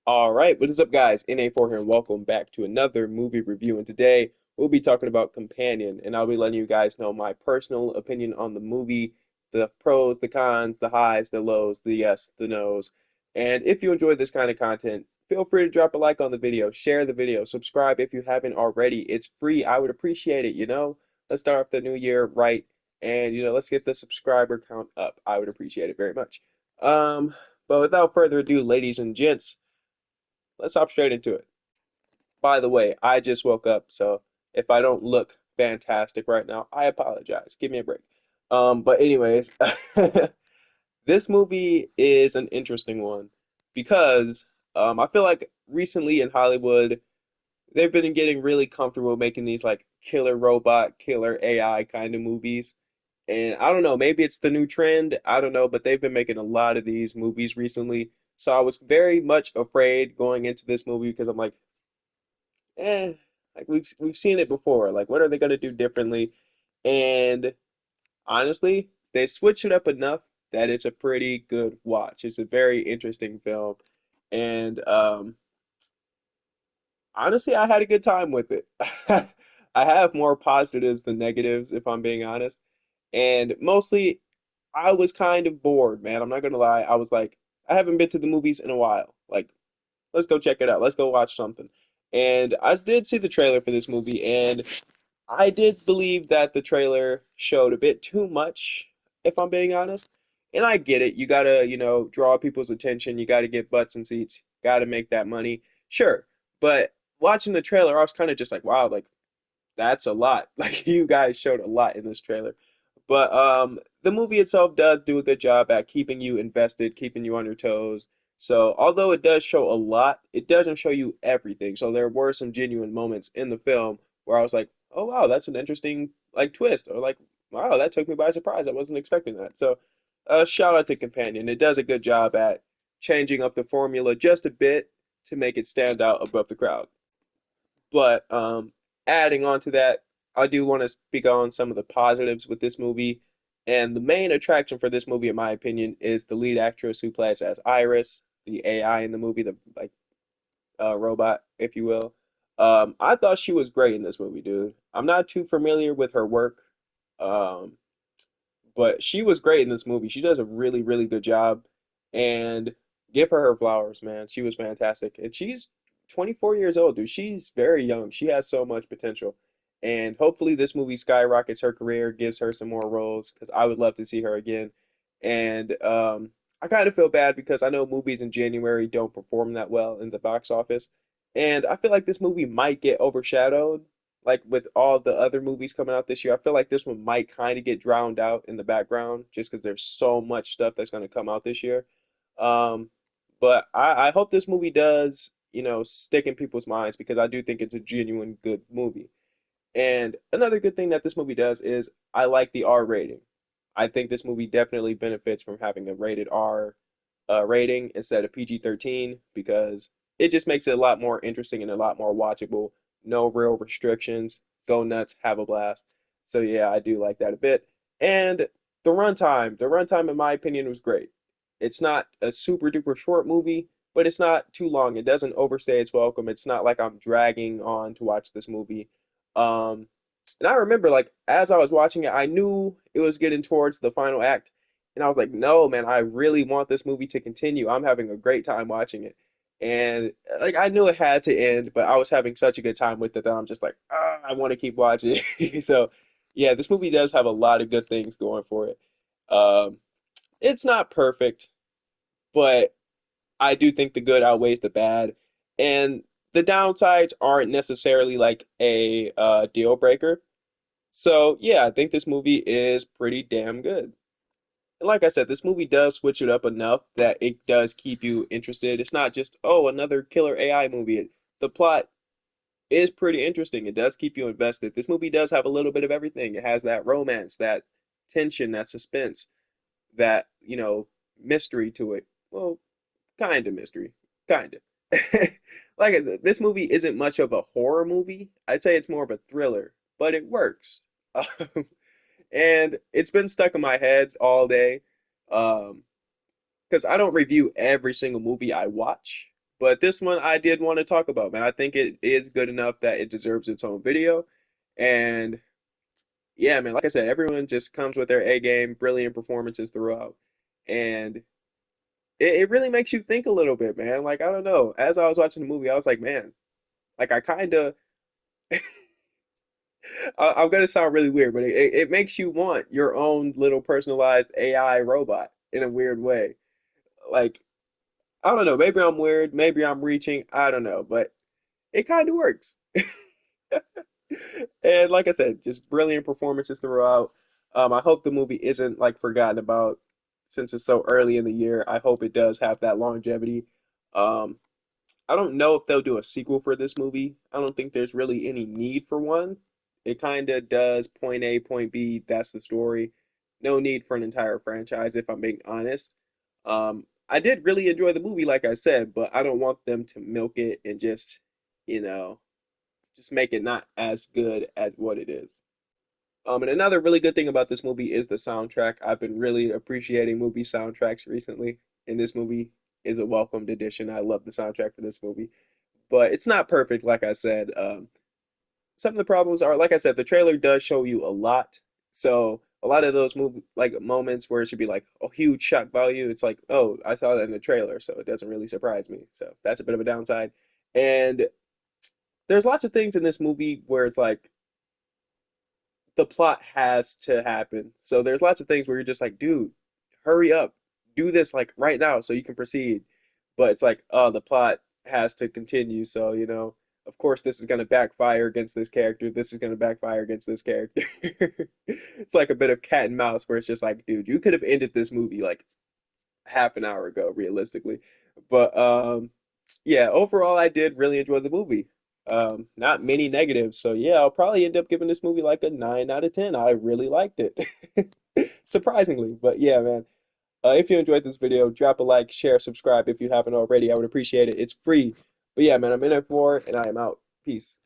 All right, what is up, guys? NA4 here, and welcome back to another movie review. And today we'll be talking about Companion, and I'll be letting you guys know my personal opinion on the movie, the pros, the cons, the highs, the lows, the yes, the no's. And if you enjoy this kind of content, feel free to drop a like on the video, share the video, subscribe if you haven't already. It's free. I would appreciate it. Let's start off the new year right, and let's get the subscriber count up. I would appreciate it very much. Um, but without further ado, ladies and gents. Let's hop straight into it. By the way, I just woke up, so if I don't look fantastic right now, I apologize. Give me a break. But anyways, this movie is an interesting one because I feel like recently in Hollywood, they've been getting really comfortable making these like killer robot, killer AI kind of movies. And I don't know, maybe it's the new trend. I don't know, but they've been making a lot of these movies recently. So I was very much afraid going into this movie because I'm like, like we've seen it before. Like, what are they gonna do differently? And honestly, they switch it up enough that it's a pretty good watch. It's a very interesting film, and honestly, I had a good time with it. I have more positives than negatives, if I'm being honest. And mostly, I was kind of bored, man. I'm not gonna lie. I was like, I haven't been to the movies in a while. Like, let's go check it out. Let's go watch something. And I did see the trailer for this movie, and I did believe that the trailer showed a bit too much, if I'm being honest. And I get it. You gotta, draw people's attention. You gotta get butts and seats. Gotta make that money. Sure. But watching the trailer, I was kind of just like, wow, like that's a lot. Like you guys showed a lot in this trailer. But the movie itself does do a good job at keeping you invested, keeping you on your toes. So although it does show a lot, it doesn't show you everything. So there were some genuine moments in the film where I was like, "Oh wow, that's an interesting like twist," or like, "Wow, that took me by surprise. I wasn't expecting that." So, shout out to Companion. It does a good job at changing up the formula just a bit to make it stand out above the crowd. But adding on to that, I do want to speak on some of the positives with this movie. And the main attraction for this movie, in my opinion, is the lead actress who plays as Iris, the AI in the movie, the like robot, if you will. I thought she was great in this movie, dude. I'm not too familiar with her work, um, but she was great in this movie. She does a really, really good job, and give her flowers, man. She was fantastic, and she's 24 years old, dude. She's very young. She has so much potential, and hopefully this movie skyrockets her career, gives her some more roles, because I would love to see her again. And I kind of feel bad because I know movies in January don't perform that well in the box office, and I feel like this movie might get overshadowed like with all the other movies coming out this year, I feel like this one might kind of get drowned out in the background just because there's so much stuff that's going to come out this year. Um, but I hope this movie does, stick in people's minds because I do think it's a genuine good movie. And another good thing that this movie does is I like the R rating. I think this movie definitely benefits from having a rated R rating instead of PG-13 because it just makes it a lot more interesting and a lot more watchable. No real restrictions. Go nuts, have a blast. So yeah, I do like that a bit. And the runtime in my opinion was great. It's not a super duper short movie, but it's not too long. It doesn't overstay its welcome. It's not like I'm dragging on to watch this movie. Um, and I remember like as I was watching it, I knew it was getting towards the final act, and I was like, no, man, I really want this movie to continue. I'm having a great time watching it. And like I knew it had to end, but I was having such a good time with it that I'm just like, I want to keep watching it. So yeah, this movie does have a lot of good things going for it. Um, it's not perfect, but I do think the good outweighs the bad. And the downsides aren't necessarily like a deal breaker. So yeah, I think this movie is pretty damn good. And like I said, this movie does switch it up enough that it does keep you interested. It's not just, oh, another killer AI movie. The plot is pretty interesting. It does keep you invested. This movie does have a little bit of everything. It has that romance, that tension, that suspense, that, mystery to it. Well, kind of mystery. Kind of. Like I said, this movie isn't much of a horror movie. I'd say it's more of a thriller, but it works. And it's been stuck in my head all day. Um, because I don't review every single movie I watch, But this one I did want to talk about, man. I think it is good enough that it deserves its own video. And yeah, man, like I said, everyone just comes with their A game, brilliant performances throughout. And it really makes you think a little bit, man. Like, I don't know. As I was watching the movie, I was like, man, like I kind of, I'm gonna sound really weird, but it makes you want your own little personalized AI robot in a weird way. Like, I don't know, maybe I'm weird, maybe I'm reaching, I don't know, but it kind of works. And like I said, just brilliant performances throughout. I hope the movie isn't like forgotten about since it's so early in the year. I hope it does have that longevity. Um, I don't know if they'll do a sequel for this movie. I don't think there's really any need for one. It kind of does point A, point B. That's the story. No need for an entire franchise, if I'm being honest. I did really enjoy the movie, like I said, but I don't want them to milk it and just, you know, just make it not as good as what it is. And another really good thing about this movie is the soundtrack. I've been really appreciating movie soundtracks recently, and this movie is a welcomed addition. I love the soundtrack for this movie, but it's not perfect, like I said. Some of the problems are, like I said, the trailer does show you a lot. So a lot of those movie like moments where it should be like a huge shock value, it's like, oh, I saw that in the trailer, so it doesn't really surprise me. So that's a bit of a downside. And there's lots of things in this movie where it's like the plot has to happen. So there's lots of things where you're just like, dude, hurry up, do this like right now so you can proceed. But it's like, oh, the plot has to continue. So, of course, this is going to backfire against this character. This is going to backfire against this character. It's like a bit of cat and mouse where it's just like, dude, you could have ended this movie like half an hour ago, realistically. But yeah, overall, I did really enjoy the movie. Not many negatives. So yeah, I'll probably end up giving this movie like a 9 out of 10. I really liked it. Surprisingly. But yeah, man. If you enjoyed this video, drop a like, share, subscribe if you haven't already. I would appreciate it. It's free. But yeah, man, I'm in it for it, and I am out. Peace.